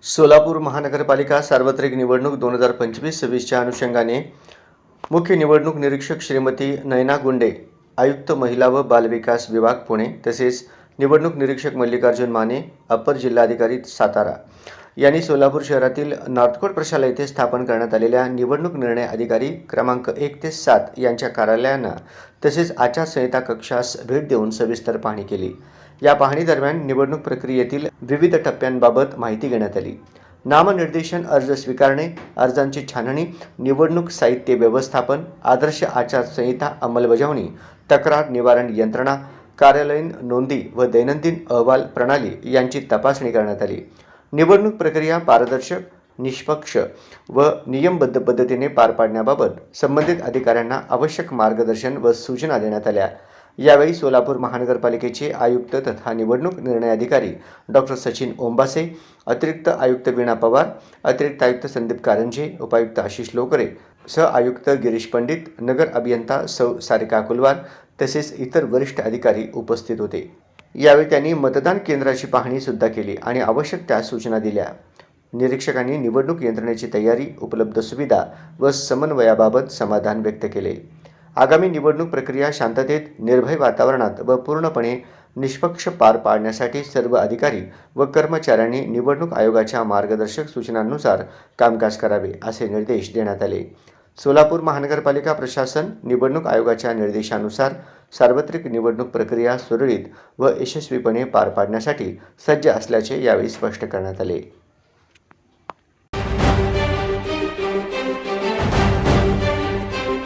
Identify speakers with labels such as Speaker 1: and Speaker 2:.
Speaker 1: सोलापूर महानगरपालिका सार्वत्रिक निवडणूक 2025-26च्या अनुषंगाने मुख्य निवडणूक निरीक्षक श्रीमती नयना गुंडे, आयुक्त महिला व बालविकास विभाग पुणे, तसेच निवडणूक निरीक्षक मल्लिकार्जुन माने, अपर जिल्हाधिकारी सातारा यांनी सोलापूर शहरातील नॉर्थकोट प्रशाला येथे स्थापन करण्यात आलेल्या निवडणूक निर्णय अधिकारी क्रमांक 1 ते 7 यांच्या कार्यालयांना तसेच आचारसंहिता कक्षास भेट देऊन सविस्तर पाहणी केली। या पाहणीदरम्यान निवडणूक प्रक्रियेतील विविध टप्प्यांबाबत माहिती घेण्यात आली। नामनिर्देशन, अर्ज स्वीकारणे, अर्जांची छाननी, निवडणूक साहित्य व्यवस्थापन, आदर्श आचारसंहिता अंमलबजावणी, तक्रार निवारण यंत्रणा, कार्यालयीन नोंदी व दैनंदिन अहवाल प्रणाली यांची तपासणी करण्यात आली। निवडणूक प्रक्रिया पारदर्शक, निष्पक्ष व नियमबद्ध पद्धतीने पार पाडण्याबाबत संबंधित अधिकाऱ्यांना आवश्यक मार्गदर्शन व सूचना देण्यात आल्या। यावेळी सोलापूर महानगरपालिकेचे आयुक्त तथा निवडणूक निर्णय अधिकारी डॉक्टर सचिन ओंबासे, अतिरिक्त आयुक्त वीणा पवार, अतिरिक्त आयुक्त संदीप कारंजे, उपायुक्त आशिष लोकरे, सह आयुक्त गिरीश पंडित, नगर अभियंता सौ सारिका कुलवार तसेच इतर वरिष्ठ अधिकारी उपस्थित होते। यावेळी त्यांनी मतदान केंद्राची पाहणी सुद्धा केली आणि आवश्यक त्या सूचना दिल्या। निरीक्षकांनी निवडणूक यंत्रणेची तयारी, उपलब्ध सुविधा व समन्वयाबाबत समाधान व्यक्त केले। आगामी निवडणूक प्रक्रिया शांततेत, निर्भय वातावरणात व पूर्णपणे निष्पक्ष पार पाडण्यासाठी सर्व अधिकारी व कर्मचाऱ्यांनी निवडणूक आयोगाच्या मार्गदर्शक सूचनांनुसार कामकाज करावे असे निर्देश देण्यात आले। सोलापूर महानगरपालिका प्रशासन निवडणूक आयोगाच्या निर्देशानुसार सार्वत्रिक निवडणूक प्रक्रिया सुरळीत व यशस्वीपणे पार पाडण्यासाठी सज्ज असल्याचे यावेळी स्पष्ट करण्यात आले।